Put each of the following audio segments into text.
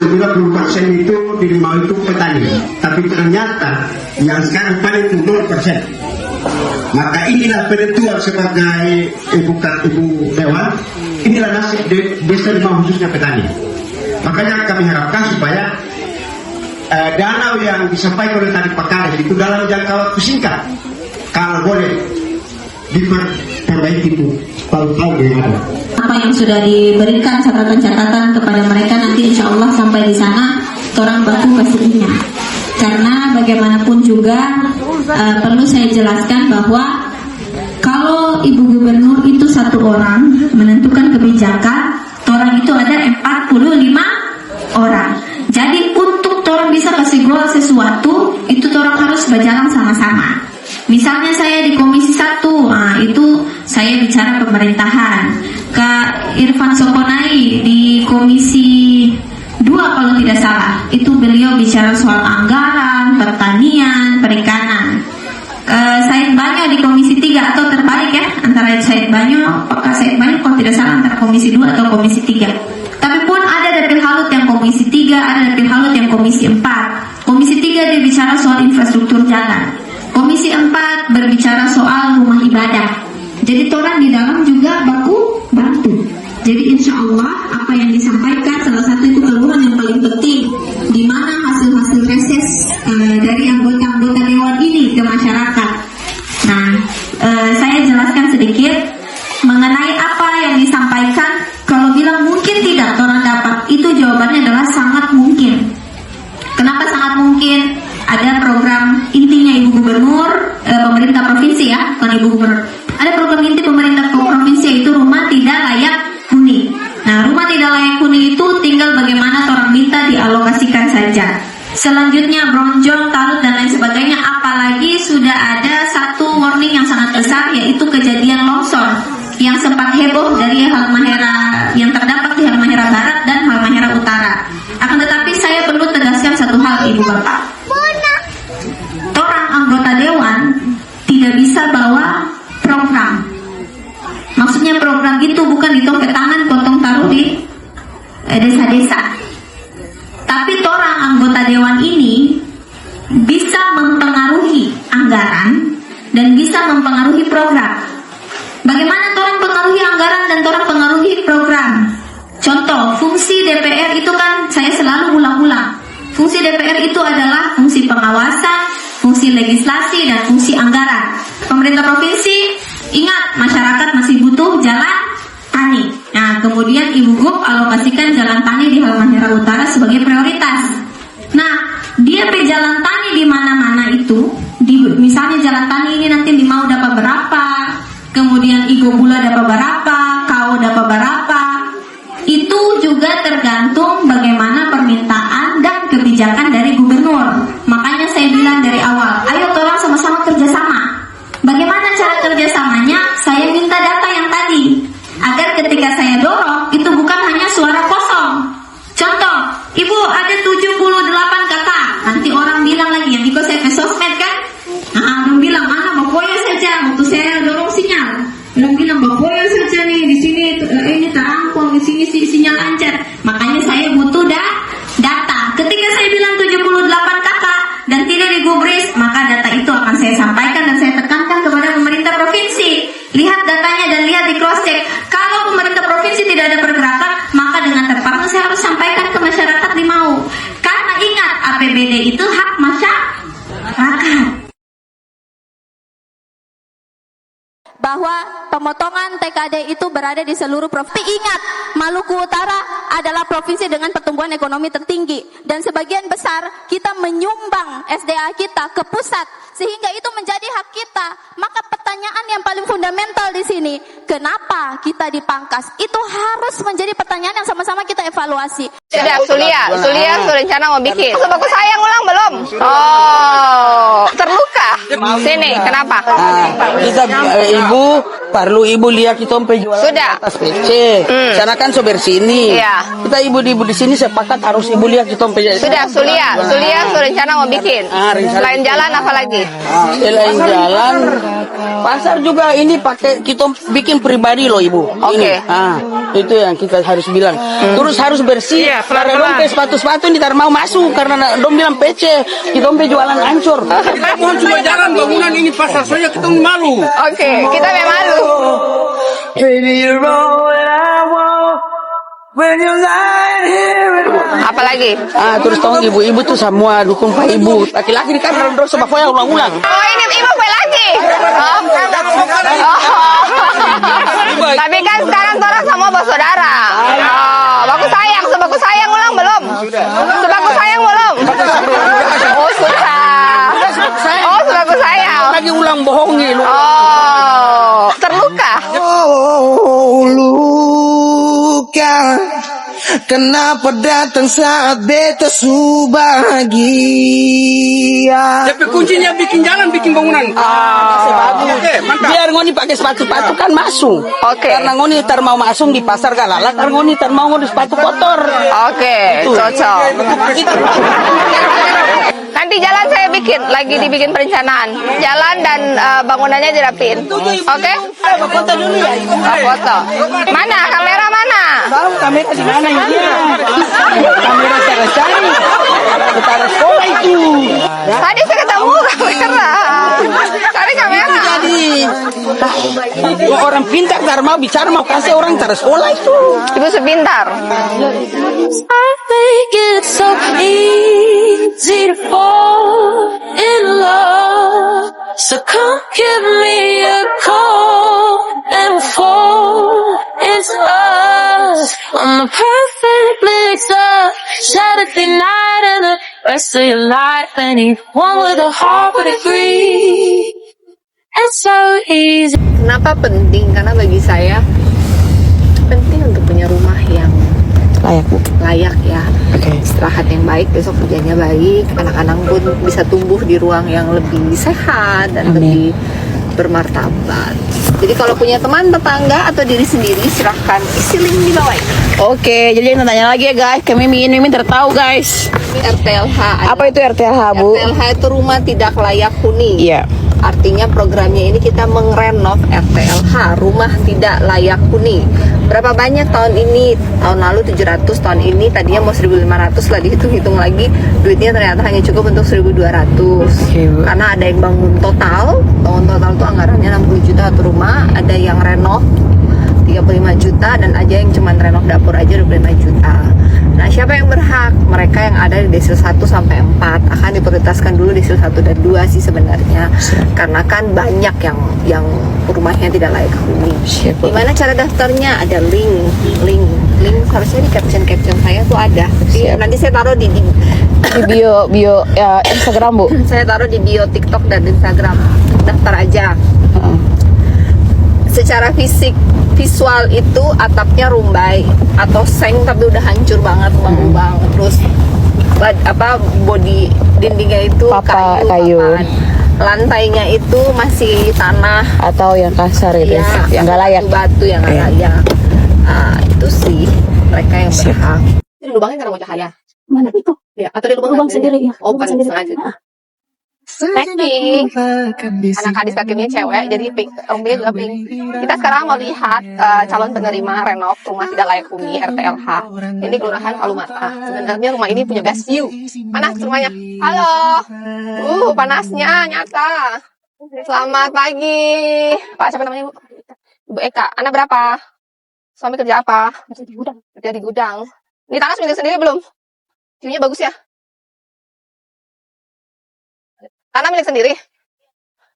30% itu di Limau itu petani, tapi ternyata yang sekarang panen itu 0%. Maka inilah penentuan sebagai ibu dewan, inilah nasib desa Limau khususnya petani. Makanya kami harapkan supaya dana yang disampaikan oleh tadi Pak Kades itu dalam jangka waktu singkat, kalau boleh diperbaiki itu tahun-tahun yang ada. Apa yang sudah diberikan catatan-catatan kepada mereka nanti insya Allah sampai di sana orang baku kasih ingat. Karena bagaimanapun juga perlu saya jelaskan bahwa kalau Ibu Gubernur itu satu orang menentukan kebijakan, orang itu ada 45 orang. Jadi untuk orang bisa kasih goal sesuatu, itu orang harus berjalan sama-sama. Misalnya saya di Komisi 1, itu saya bicara pemerintahan. Kak Irfan Sokonai di Komisi 2 kalau tidak salah, itu beliau bicara soal anggaran, pertanian, perikanan. Said Banyo di Komisi 3 atau terbalik ya, antara Said Banyo, Pak Said Banyo kalau tidak salah antara Komisi 2 atau Komisi 3. Tapi pun ada Dapil Halut yang Komisi 3, ada Dapil Halut yang Komisi 4. Komisi 3 dia bicara soal infrastruktur jalan. Komisi 4 berbicara soal rumah ibadah. Jadi orang di dalam juga baku bantu. Jadi insya Allah apa yang disampaikan salah satu itu keluhan yang paling penting, di mana hasil-hasil reses dari anggota-anggota dewan ini ke masyarakat. Nah, saya jelaskan sedikit mengenai apa yang disampaikan. Kalau bilang mungkin tidak orang dapat, itu jawabannya adalah sangat mungkin. Kenapa sangat mungkin? Ada program intinya Ibu Gubernur, pemerintah provinsi ya, bukan Ibu Gubernur. Ada program inti pemerintah provinsi yaitu rumah tidak layak huni. Nah, rumah tidak layak huni itu tinggal bagaimana orang minta dialokasikan saja. Selanjutnya bronjong, talut dan lain sebagainya. Apalagi sudah ada satu warning yang sangat besar yaitu kejadian longsor yang sempat heboh dari Halmahera yang terdapat di Halmahera Barat dan Halmahera Utara. Akan tetapi saya perlu tegaskan satu hal Ibu Bapak. Orang anggota dewan tidak bisa bawa program. Maksudnya program itu bukan ditopet tangan potong taruh di desa-desa. Tapi orang anggota dewan ini bisa mempengaruhi anggaran dan bisa mempengaruhi program. Bagaimana orang pengaruhi anggaran dan orang pengaruhi program? Contoh, fungsi DPR itu kan saya selalu ulang-ulang. Fungsi DPR itu adalah fungsi pengawasan, fungsi legislasi, dan fungsi anggaran. Pemerintah provinsi, ingat masyarakat masih butuh jalan tani. Nah, kemudian Ibu Gub alokasikan jalan tani di Halmahera Utara sebagai prioritas. Nah, dia jalan tani di mana-mana itu, misalnya jalan tani ini nanti di Mau dapat berapa, kemudian Igo Bula dapat berapa, Kau dapat berapa. Itu juga tergantung bagaimana permintaan dan kebijakan dari gubernur. Makanya saya bilang dari awal, ayo tolong sama-sama kerjasama. Bagaimana cara kerjasamanya? Saya minta data yang tadi, agar ketika saya dorong, itu bukan hanya suara kosong. Contoh, Ibu ada 78 kata. Nanti orang bilang lagi, yang ikut saya ke sosmed kan? Nah, orang bilang, mana Bapoyo saja, waktu saya dorong sinyal. Orang bilang, Bapoyo saja nih, di sini ini terangkum, di sini sinyal lancar. Makanya saya butuh data. Ketika saya bilang 78 kata dan tidak digubris, maka data itu akan saya sampaikan dan saya tekankan kepada pemerintah provinsi. Lihat datanya dan lihat di cross check. Kalau pemerintah provinsi tidak ada pergerakan, maka dengan terpaksa saya harus sampaikan ke masyarakat di Mau. Karena ingat, APBD itu hak masyarakat. Bahwa pemotongan TKD itu berada di seluruh provinsi. Ingat, Maluku Utara adalah provinsi dengan pertumbuhan ekonomi tertinggi dan sebagian besar kita menyumbang SDA kita ke pusat sehingga itu menjadi hak kita. Maka pertanyaan yang paling fundamental di sini, kenapa kita dipangkas? Itu harus menjadi pertanyaan yang sama-sama kita evaluasi. Sudah, Sulia rencana mau bikin. Sebab saya ngulang belum? Oh, terluka. Sini, kenapa? Kita Ibu Perlu ibu lihat kita jualan Sudah. atas PC. Sana kan so bersih ini. Iya. Kita ibu di sini sepakat harus ibu lihat kita Sudah, Sulia rencana mau bikin. Selain jalan apa lagi? Selain jalan, pasar juga ini pakai kita bikin pribadi loh ibu. Oke. Itu yang kita harus bilang. Terus harus bersih. Karena dong ke sepatu-sepatu ini tar mau masuk karena dong bilang PC. Kita jualan hancur. Mohon cuma jalan bangunan ini pasar saja kita malu. Oke, kita memang malu. Apa lagi? Terus tolong ibu-ibu tuh semua dukung Pak Ibu. Laki-laki di kamar terus sama foya ulang-ulang. Oh, ini ibu lagi. Tapi kan sekarang orang semua bersaudara. Bagus sayang, sebagus sayang ulang belum? Sebagus sayang belum? Oh, sudah. Oh, sebagus sayang. Lagi ulang bohongi lu. Oh, terluka. Oh, luka. Kenapa datang saat beta bahagia? Tapi kuncinya bikin jalan, bikin bangunan. Oke, mantap. Biar ngoni pakai sepatu-sepatu kan masuk. Oke. Karena ngoni tar mau masuk di pasar galala, karena ngoni tar mau ngoni sepatu kotor. Oke, cocok. Nanti jalan saya bikin, lagi dibikin perencanaan. Jalan dan bangunannya dirapiin. Oke? Foto dulu ya. Foto. Mana? Kamera mana? Tahu kamera di mana ini? Kamera saya cari. Utara sekolah itu. Tadi saya ketemu kamera. Cari kamera. Jadi orang pintar tar mau bicara mau kasih orang tar sekolah itu. Ibu sepintar. I think it's so easy to fall in love. So come give me a call and fall. It's us on the perfect mix of Saturday night and the rest of your life. Anyone with a heart would agree. It's so easy. Kenapa penting? Karena bagi saya penting untuk punya rumah yang layak ya. Istirahat yang baik, besok kerjanya baik, anak-anak pun bisa tumbuh di ruang yang lebih sehat dan lebih bermartabat. Jadi kalau punya teman, tetangga atau diri sendiri, silahkan isi link di bawah ini. Oke, jadi yang tanya lagi ya guys, kami Mimin tertahu guys. Ini RTLH. Apa itu RTLH Bu? RTLH itu rumah tidak layak huni. Iya. Artinya programnya ini kita mengrenov RTLH, rumah tidak layak huni. Berapa banyak tahun ini? Tahun lalu 700, tahun ini tadinya mau 1.500, lah dihitung-hitung lagi duitnya ternyata hanya cukup untuk 1.200. Karena ada yang bangun total tuh anggarannya 60 juta satu rumah, ada yang renov 35 juta dan aja yang cuman renov dapur aja 25 juta. Nah, siapa yang berhak? Mereka yang ada di desil 1 sampai 4 akan diprioritaskan dulu desil 1 dan 2 sih sebenarnya. Karena kan banyak yang rumahnya tidak layak huni. Gimana cara daftarnya? Ada link harusnya di caption saya tuh ada. Nanti saya taruh di bio ya, Instagram Bu. Saya taruh di bio TikTok dan Instagram. Daftar aja. Secara visual itu atapnya rumbai atau seng tapi udah hancur banget, lubang-lubang. Terus body dindingnya itu kayu. Lantainya itu masih tanah atau yang kasar itu ya, yang nggak layak, batu yang nggak layak. Itu sih mereka yang berhak. Ini lubangnya karena mau cahaya. Mana itu? Ya, atau di lubang sendiri ya. Oh, bukan sengaja. Pink. Anak gadis kakeknya cewek, jadi pink. Omnya juga pink. Kita sekarang mau lihat calon penerima renov rumah tidak layak huni RTLH. Ini Kelurahan Kalumata. Sebenarnya rumah ini punya best view. Panas rumahnya. Halo. Panasnya nyata. Selamat pagi. Pak, siapa namanya, Bu? Ibu Eka. Anak berapa? Suami kerja apa? Kerja di gudang. Ini tanah milik sendiri belum? View-nya bagus ya? Tanah milik sendiri?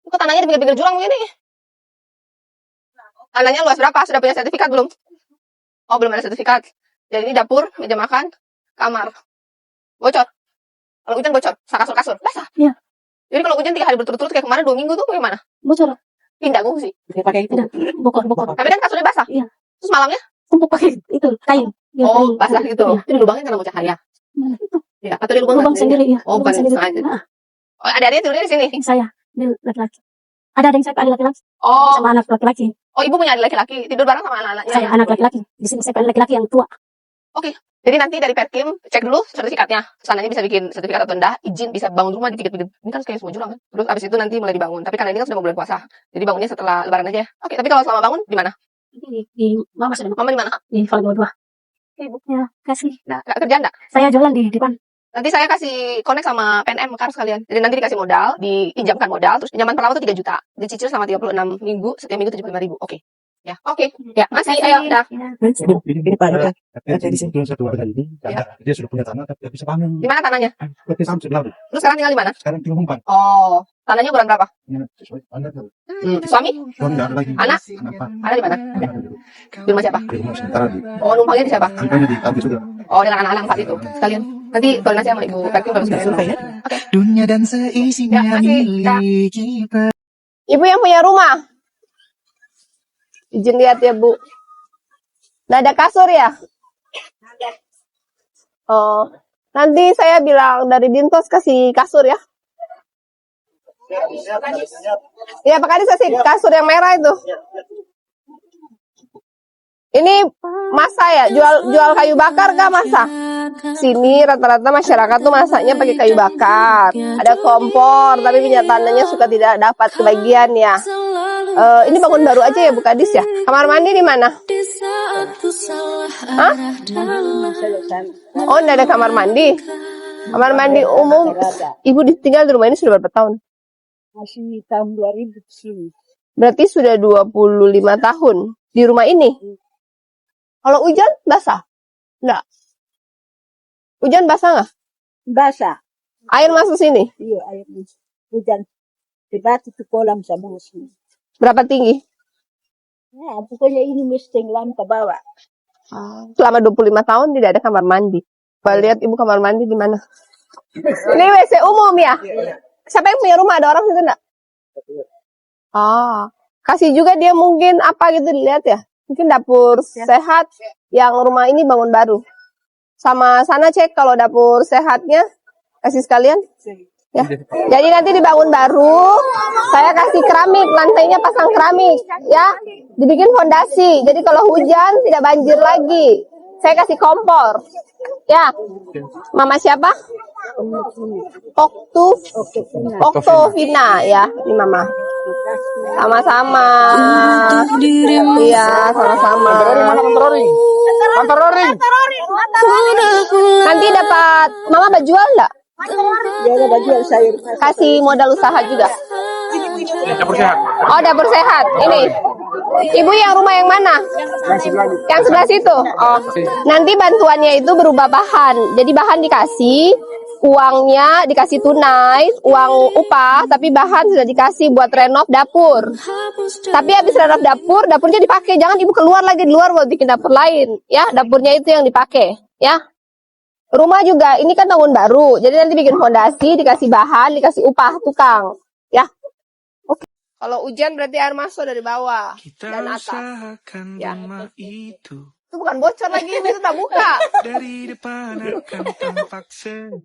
Kok tanahnya di pinggir-pinggir jurang begini? Tanahnya luas berapa? Sudah punya sertifikat belum? Oh, belum ada sertifikat. Jadi ini dapur, meja makan, kamar. Bocor. Kalau hujan bocor, kasur-kasur, basah. Iya. Jadi kalau hujan 3 hari berturut-turut kayak kemarin 2 minggu tuh bagaimana? Bocor. Pindah ngungsi. pakai itu. Bokor. Tapi kan kasurnya basah. Iya. Terus malamnya? Tumpuk pakai itu kayu. Oh, basah gitu. Jadi lubangnya karena mau cahaya. Mana itu? Ya, atau di lubang sendiri ya. Oh, bukan sengaja. Oh, ada tidurnya di sini. Saya, dia laki-laki. Ada yang saya ada laki-laki Oh, sama anak laki-laki. Oh, ibu punya adik laki-laki, tidur bareng sama anak-anaknya. Saya anak laki-laki. Di sini saya paling laki-laki yang tua. Oke. Jadi nanti dari Perkim cek dulu sertifikatnya. Sananya bisa bikin sertifikat atau enggak, izin bisa bangun rumah dikit-dikit. Ini kan kayak semua jurang kan. Terus abis itu nanti mulai dibangun. Tapi karena ini kan sudah mau bulan puasa. Jadi bangunnya setelah lebaran aja ya. Oke, tapi kalau selama bangun di mana? Di mama sudah. Mama di mana? Di Falgo 2. Ibunya kasih. Nah, enggak kerja enggak? Saya jualan di depan. Nanti saya kasih connect sama PNM Mekar sekalian. Jadi nanti dikasih modal, diinjamkan modal, terus pinjaman pertama itu 3 juta. Dicicil selama 36 minggu, setiap minggu 75.000. Oke. Ya, oke. Ya, masih ayo dah. Bu, ini Pak, RT di sini belum satu warga ini, karena dia sudah punya tanah tapi tidak bisa bangun. Di mana tanahnya? Berarti Samsul lalu. Lu sekarang tinggal di mana? Sekarang tinggal umpan. Oh, tanahnya ukuran berapa? Ya, sesuai Anda tuh. Suami? Suami nggak ada lagi. Anak? Anak Pak. Ada di mana? Di rumah siapa? Di rumah sementara di. Oh, numpangnya di siapa? Angkanya di kantor sudah. Oh, dengan anak-anak 4 itu. Sekalian. Nanti koordinasi sama Ibu Perkim baru sekalian. Oke. Dunia dan seisinya Ya, masih, Kak. milik kita. Ibu yang punya rumah. Izin lihat ya, Bu. Nah, ada kasur ya? Oh, nanti saya bilang dari Dintos kasih kasur ya. Iya, Pak Kadis kasih kasur yang merah itu. Ini masa ya? Jual kayu bakar kah masa? Sini rata-rata masyarakat tuh masaknya pakai kayu bakar. Ada kompor, tapi kenyataannya suka tidak dapat kebagian ya. Ini bangun baru aja ya Bu Kadis ya? Kamar mandi di mana? Hah? Oh, enggak ada kamar mandi. Kamar mandi umum. Ibu tinggal di rumah ini sudah berapa tahun? Masih tahun 2000 sini. Berarti sudah 25 tahun di rumah ini. Kalau hujan basah? Enggak. Hujan basah nggak? Basah. Air masuk sini? Iya, air hujan. Di batu itu kolam sama sini. Berapa tinggi? Nah, pokoknya ini mesti ngelam ke bawah. Selama 25 tahun tidak ada kamar mandi. Coba lihat Ibu kamar mandi di mana? Ini WC umum ya? Siapa yang punya rumah? Ada orang situ enggak? Kasih juga dia mungkin apa gitu dilihat ya. Mungkin dapur sehat yang rumah ini bangun baru. Sama sana cek kalau dapur sehatnya kasih sekalian. Ya. Jadi nanti dibangun baru, saya kasih keramik, lantainya pasang keramik, ya. Dibikin fondasi. Jadi kalau hujan tidak banjir lagi. Saya kasih kompor. Ya. Mama siapa? Oktovina ya, ini Mama. Sama-sama. Iya, sama-sama. Nanti dapat Mama baju enggak? Kasih modal usaha juga. Oh, dapur sehat. Ini. Ibu yang rumah yang mana? Yang sebelah situ. Oh. Nanti bantuannya itu berupa bahan. Jadi bahan dikasih, uangnya dikasih tunai, uang upah, tapi bahan sudah dikasih buat renov dapur. Tapi habis renov dapur, dapurnya dipakai. Jangan Ibu keluar lagi di luar buat bikin dapur lain, ya. Dapurnya itu yang dipakai, ya. Rumah juga, ini kan bangun baru. Jadi nanti bikin fondasi, dikasih bahan, dikasih upah tukang. Ya. Oke. Kalau hujan berarti air masuk dari bawah dan atas. Ya. Itu bukan bocor lagi, itu tak buka.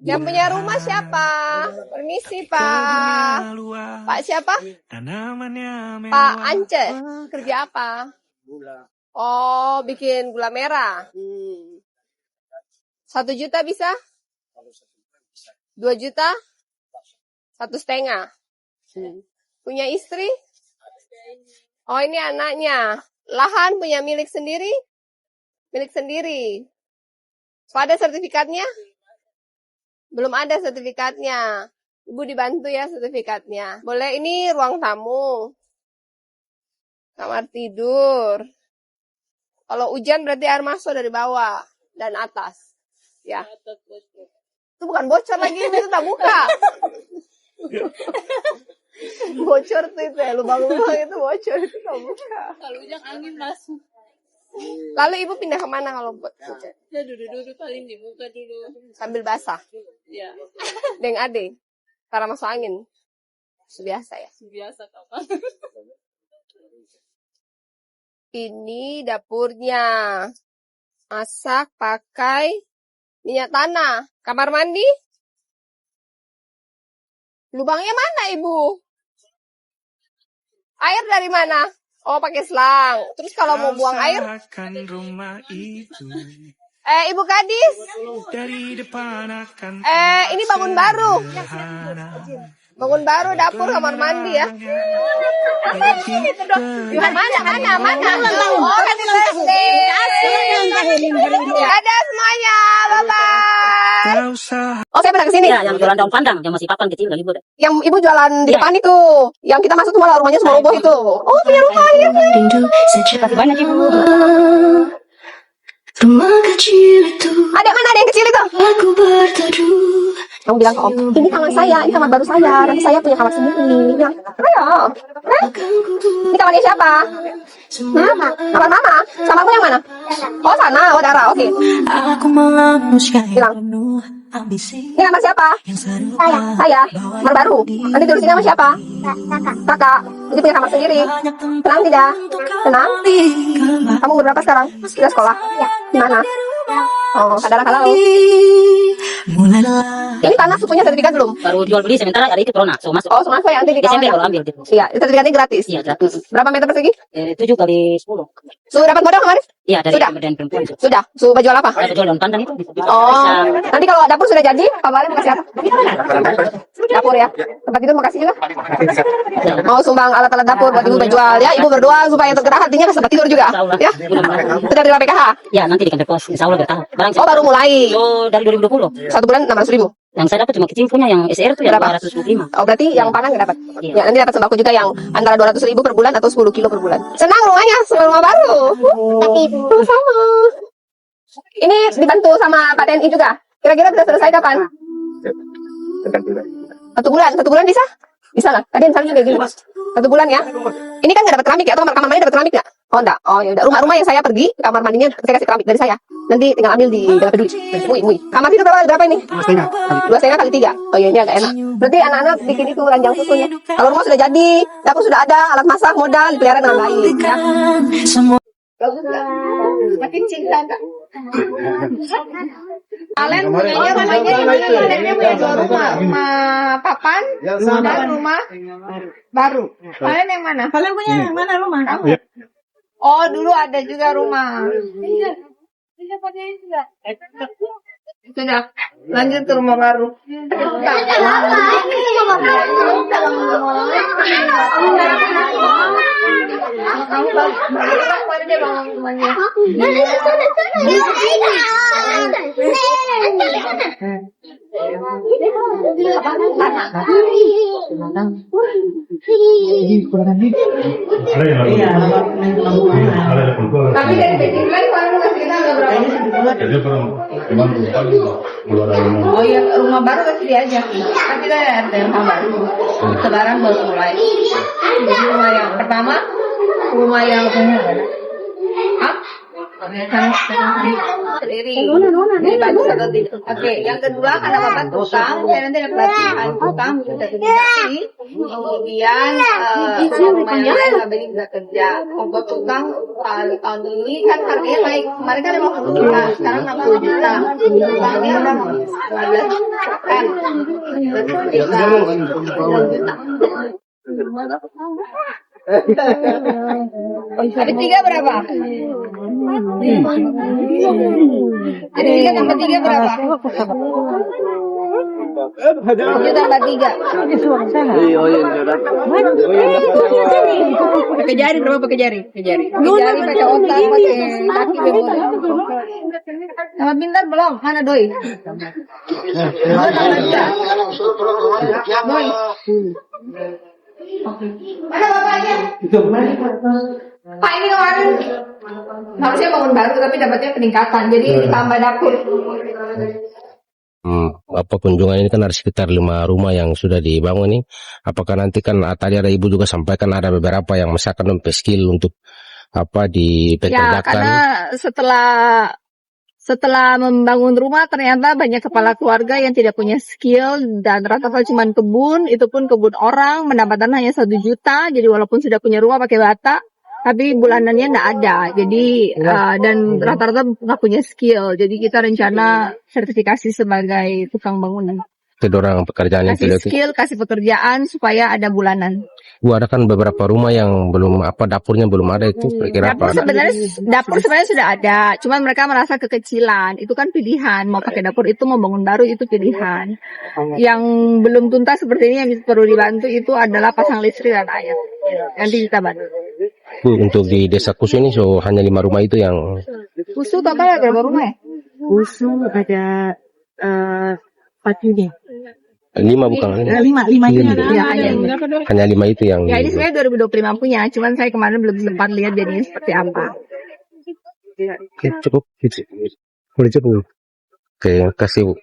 Yang punya rumah siapa? Permisi, Pak. Pak siapa? Pak Ance. Kerja apa? Oh, bikin gula merah. 1 juta bisa? 2 juta? 1,5. Punya istri? Oh, ini anaknya. Lahan punya milik sendiri? Milik sendiri. So, ada sertifikatnya? Belum ada sertifikatnya. Ibu dibantu ya sertifikatnya. Boleh, ini ruang tamu. Kamar tidur. Kalau hujan berarti air masuk dari bawah dan atas. Ya. Itu bukan bocor lagi, itu tak buka. Bocor tuh itu ya, lubang-lubang itu bocor, itu tak buka. Kalau hujan angin masuk. Lalu Ibu pindah kemana kalau bocor? Ya duduk-duduk paling dibuka dulu. Sambil basah. Ya. Deng ade. Karena masuk angin. Biasa ya. Biasa kapan. Ini dapurnya. Masak pakai minyak tanah. Kamar mandi? Lubangnya mana, Ibu? Air dari mana? Oh, pakai selang. Terus kalau mau buang air? Ibu gadis. Ini bangun baru. Bangun baru dapur kamar mandi ya. Mana? Oh, happy birthday. Dadah semuanya. Bye-bye. Oh, saya pernah kesini. Ya, yang jualan daun pandang, yang masih papan kecil lagi, Bu. Yang ibu jualan di depan itu. Yang kita masuk tuh malah rumahnya semua roboh itu. Oh, punya rumah ya. Kasih banyak, Ibu. Rumah kecil itu Ada mana ada yang kecil itu? aku berteduh. Kamu bilang ke Om, ini kamar saya, ini kamar baru saya, nanti saya punya kamar sendiri. Bilang, ayo. Ini kamarnya siapa? Mama. Kamar mama? Kamarmu yang mana? Oh, sana. Oh, Dara. Oke. Aku manusia Bilang. yang penuh ambisi. Ini kamar siapa? Saya. Kamar baru. Nanti tidur sini sama siapa? Kakak. Jadi punya kamar sendiri. Tenang tidak? Tenang? Kamu umur berapa sekarang? Sudah sekolah? Di mana? Oh, kadang kalau. Mulailah Ini tanah punya sertifikat belum? Baru jual beli sementara hari itu corona. So masuk. Oh, semua saya nanti di Desember kawasan. baru ambil gitu. Iya, sertifikatnya gratis. Iya, gratis. Berapa meter persegi? 7 kali 10. Sudah dapat modal kemarin? Iya, dari Sudah. Kementerian Perempuan. Sudah. Sudah jual apa? Ada jual daun pandan itu. Oh, nanti kalau dapur sudah jadi, kabarin mau kasih apa? Dapur ya. Tempat tidur mau kasih juga? Mau sumbang alat-alat dapur buat ibu berjual ya. Ibu berdoa supaya tergerak hatinya ke tempat tidur juga. Ya. Sudah terima PKH. Ya, nanti di kantor pos. Insya Allah bertahan. Barang Oh, baru mulai. So, dari 2020. 1 bulan 600.000. Yang saya dapat cuma kecil punya yang SR tuh yang Berapa? 225. Oh, berarti yang pangan nggak dapat. Iya. Ya, nanti dapat sembako juga yang antara 200.000 per bulan atau 10 kilo per bulan. Senang rumahnya, rumah baru. Sama. Ini dibantu sama Pak TNI juga. Kira-kira bisa selesai kapan? 1 bulan. 1 bulan bisa? Bisa lah. Tadi misalnya kayak gini. 1 bulan ya. Ini kan nggak dapat keramik ya? Atau kamar mandinya dapat keramik nggak? Oh enggak. Oh ya udah. Rumah-rumah yang saya pergi, kamar mandinya saya kasih keramik dari saya. Nanti tinggal ambil di Jalan Peduli. Mui. Kamar tidur berapa ini? 2,5 kali 3. Oh iya, ini agak enak. Berarti anak-anak bikin itu ranjang susunya. Kalau rumah sudah jadi, dapur sudah ada, alat masak, modal, dipelihara dengan baik. Ya. semua. Bagus nggak? Makin cinta nggak? Kalian punyanya rumahnya di mana? Kalian punya 2 rumah, rumah papan dan rumah baru. Kalian yang mana? Kalian punya yang mana rumah? Kamu? Oh, dulu ada juga rumah. Sudah, lanjut ke rumah baru. Tapi dari Beijing lain baru kasih kita agak berapa? Oh iya, rumah baru kasih dia aja. Kan kita ada rumah baru. Sekarang baru mulai. Jadi rumah yang pertama, rumah yang Hah? Sendiri. Jadi bagus atau tidak? Oke, yang kedua karena bapak tukang, saya nanti ada pelatihan tukang bisa sertifikasi. Kemudian rumah yang lain nggak beli bisa kerja. Ongkos tukang tahun ini kan harganya naik. Kemarin kan 50 juta, sekarang 60 juta. Tukangnya udah 15%. Bisa 9 juta. Ada 3 berapa? Ada 3 tambah 3 berapa? 7 tambah 3. Pakai jari berapa? Pakai jari? Pakai jari, pakai otak, pakai kaki, bebek. Sama pintar belum? Mana doi? Doi. Mana bapaknya? Pak, ini kemarin harusnya bangun baru tapi dapatnya peningkatan, jadi tambah dapur. Apa kunjungan ini kan ada sekitar 5 rumah yang sudah dibangun nih. Apakah nanti kan tadi ada ibu juga sampaikan ada beberapa yang misalkan skill untuk apa dipekerjakan? Ya, karena setelah membangun rumah ternyata banyak kepala keluarga yang tidak punya skill dan rata-rata cuma kebun, itu pun kebun orang, pendapatan hanya 1 juta. Jadi walaupun sudah punya rumah pakai bata, tapi bulanannya nggak ada. Jadi dan rata-rata nggak punya skill. Jadi kita rencana sertifikasi sebagai tukang bangunan. kedorang pekerjaan yang Kasih skill, kasih pekerjaan supaya ada bulanan. ada kan beberapa rumah yang belum dapurnya belum ada itu kira-kira Dapur apa? sebenarnya sudah ada, cuman mereka merasa kekecilan. Itu kan pilihan, mau pakai dapur itu mau bangun baru itu pilihan. Yang belum tuntas seperti ini yang perlu dibantu itu adalah pasang listrik dan air. Nanti kita bantu. Untuk di desa Kusu ini hanya 5 rumah itu yang Kusu total ada berapa rumah ya? Kusu ada 4 unit. 5 bukan? 5 itu Ya, Hanya 5 itu yang ya ini sebenarnya 2025 punya, cuman saya kemarin belum sempat lihat jadinya seperti apa. cukup. Oke, kasih Bu.